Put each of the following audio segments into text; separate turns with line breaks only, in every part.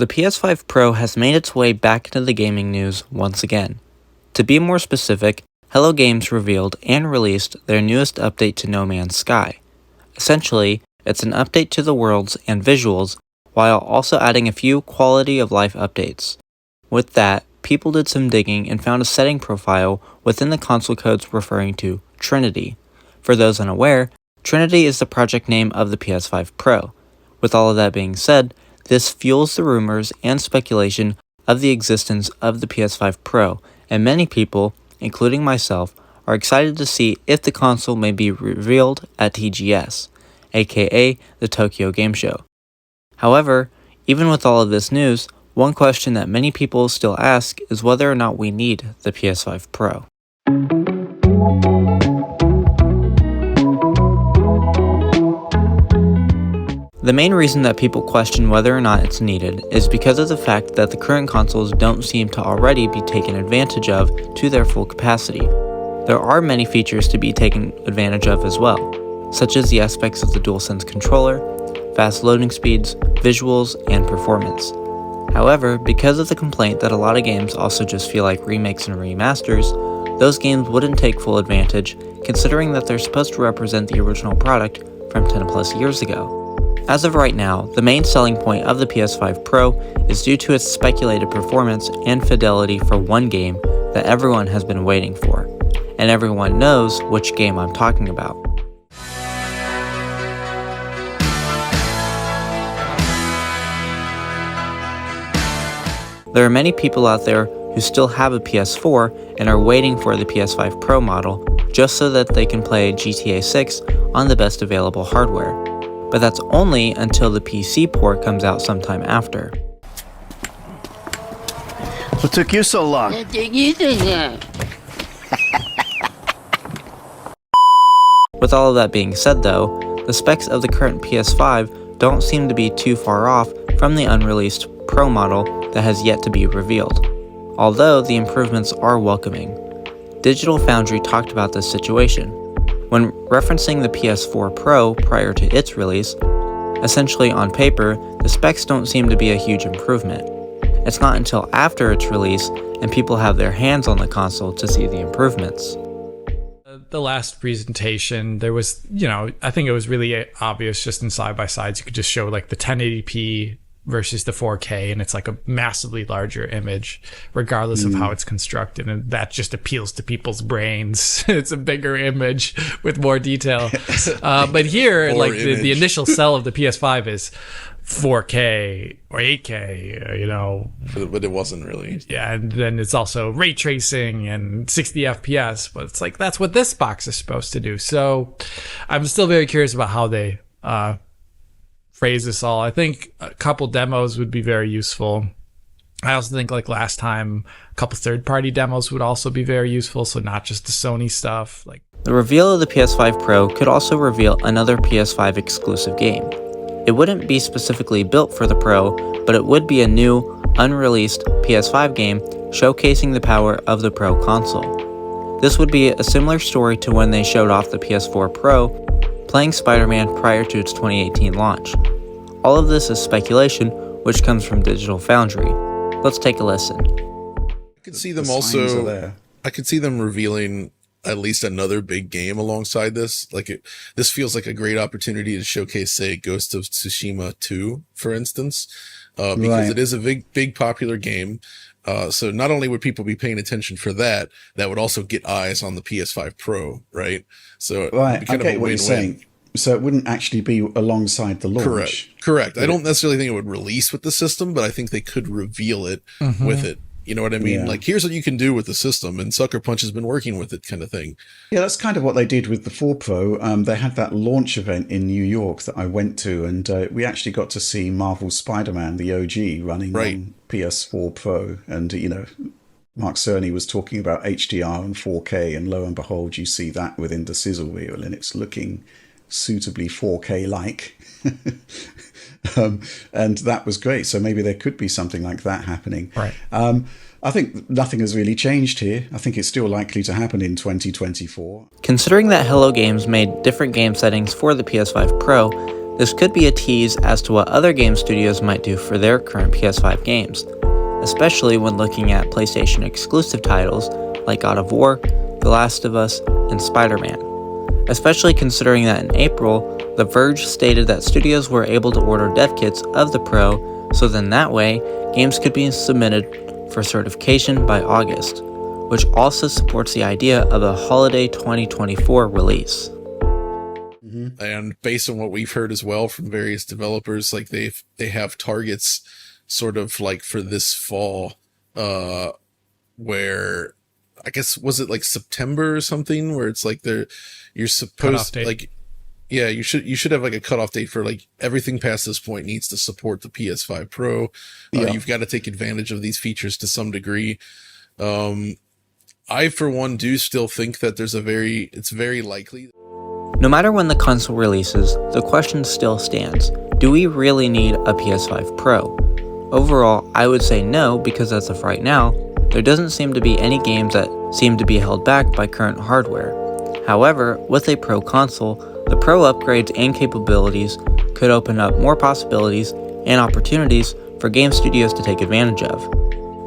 The PS5 Pro has made its way back into the gaming news once again. To be more specific, Hello Games revealed and released their newest update to No Man's Sky. Essentially, it's an update to the worlds and visuals, while also adding a few quality of life updates. With that, people did some digging and found a setting profile within the console codes referring to Trinity. For those unaware, Trinity is the project name of the PS5 Pro. With all of that being said, this fuels the rumors and speculation of the existence of the PS5 Pro, and many people, including myself, are excited to see if the console may be revealed at TGS, aka the Tokyo Game Show. However, even with all of this news, one question that many people still ask is whether or not we need the PS5 Pro. The main reason that people question whether or not it's needed is because of the fact that the current consoles don't seem to already be taken advantage of to their full capacity. There are many features to be taken advantage of as well, such as the aspects of the DualSense controller, fast loading speeds, visuals, and performance. However, because of the complaint that a lot of games also just feel like remakes and remasters, those games wouldn't take full advantage, considering that they're supposed to represent the original product from 10 plus years ago. As of right now, the main selling point of the PS5 Pro is due to its speculated performance and fidelity for one game that everyone has been waiting for, and everyone knows which game I'm talking about. There are many people out there who still have a PS4 and are waiting for the PS5 Pro model just so that they can play GTA 6 on the best available hardware. But that's only until the PC port comes out sometime after.
What took you so long?
With all of that being said though, the specs of the current PS5 don't seem to be too far off from the unreleased Pro model that has yet to be revealed, although the improvements are welcoming. Digital Foundry talked about this situation. When referencing the PS4 Pro prior to its release, essentially on paper, the specs don't seem to be a huge improvement. It's not until after its release and people have their hands on the console to see the improvements.
The last presentation, there was, I think it was really obvious just in side-by-sides. You could just show like the 1080p versus the 4K, and it's like a massively larger image regardless of how it's constructed, and that just appeals to people's brains. It's a bigger image with more detail. But here, like the initial sell of the PS5 is 4K or 8K,
but it wasn't really.
Yeah, and then it's also ray tracing and 60 FPS, but it's like that's what this box is supposed to do. So I'm still very curious about how they phrase this all. I think a couple demos would be very useful. I also think like last time, a couple third-party demos would also be very useful, so not just the Sony stuff.
The reveal of the PS5 Pro could also reveal another PS5 exclusive game. It wouldn't be specifically built for the Pro, but it would be a new, unreleased PS5 game showcasing the power of the Pro console. This would be a similar story to when they showed off the PS4 Pro playing Spider-Man prior to its 2018 launch. All of this is speculation, which comes from Digital Foundry. Let's take a listen.
I could see them I could see them revealing at least another big game alongside this. This feels like a great opportunity to showcase, say, Ghost of Tsushima 2, for instance, because it is a big popular game. So not only would people be paying attention for that, that would also get eyes on the PS5 Pro, right? So
I get what you're saying. So it wouldn't actually be alongside the launch.
Correct. I don't necessarily think it would release with the system, but I think they could reveal it with it. You know what I mean? Yeah. Like, here's what you can do with the system, and Sucker Punch has been working with it, kind of thing.
Yeah, that's kind of what they did with the 4 Pro. They had that launch event in New York that I went to, and we actually got to see Marvel Spider-Man, the OG, running on PS4 Pro. And, Mark Cerny was talking about HDR and 4K, and lo and behold, you see that within the sizzle reel, and it's looking suitably 4K-like. And that was great. So maybe there could be something like that happening.
Right.
I think nothing has really changed here. I think it's still likely to happen in 2024.
Considering that Hello Games made different game settings for the PS5 Pro, This could be a tease as to what other game studios might do for their current PS5 games, especially when looking at PlayStation exclusive titles like God of War, The Last of Us, and Spider-Man. Especially considering that in April, The Verge stated that studios were able to order dev kits of the Pro, so then that way, games could be submitted for certification by August, which also supports the idea of a holiday 2024 release.
And based on what we've heard as well from various developers, like they have targets sort of like for this fall, where I guess, was it like September or something, where it's like you're supposed like, yeah, you should have like a cutoff date for like everything past this point needs to support the PS5 Pro. You've got to take advantage of these features to some degree. I, for one, do still think that it's very likely.
No matter when the console releases, the question still stands. Do we really need a PS5 Pro? Overall, I would say no, because as of right now, there doesn't seem to be any games that seem to be held back by current hardware. However, with a Pro console, the Pro upgrades and capabilities could open up more possibilities and opportunities for game studios to take advantage of.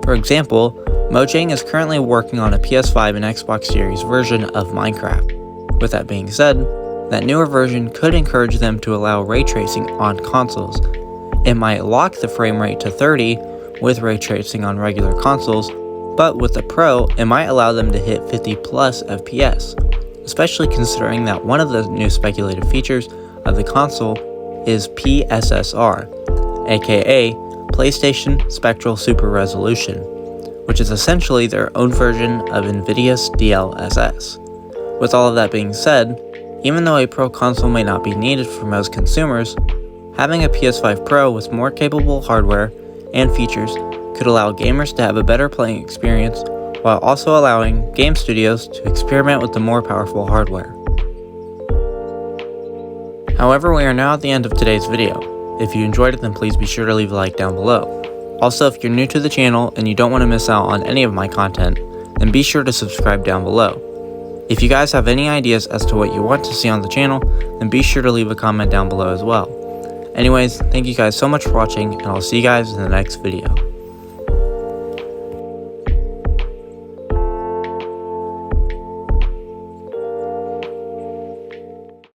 For example, Mojang is currently working on a PS5 and Xbox Series version of Minecraft. With that being said, that newer version could encourage them to allow ray tracing on consoles. It might lock the frame rate to 30 with ray tracing on regular consoles, but with the Pro, it might allow them to hit 50 plus FPS, especially considering that one of the new speculated features of the console is PSSR, aka PlayStation Spectral Super Resolution, which is essentially their own version of Nvidia's DLSS. With all of that being said, even though a Pro console may not be needed for most consumers, having a PS5 Pro with more capable hardware and features could allow gamers to have a better playing experience while also allowing game studios to experiment with the more powerful hardware. However, we are now at the end of today's video. If you enjoyed it, then please be sure to leave a like down below. Also, if you're new to the channel and you don't want to miss out on any of my content, then be sure to subscribe down below. If you guys have any ideas as to what you want to see on the channel, then be sure to leave a comment down below as well. Anyways, thank you guys so much for watching, and I'll see you guys in the next video.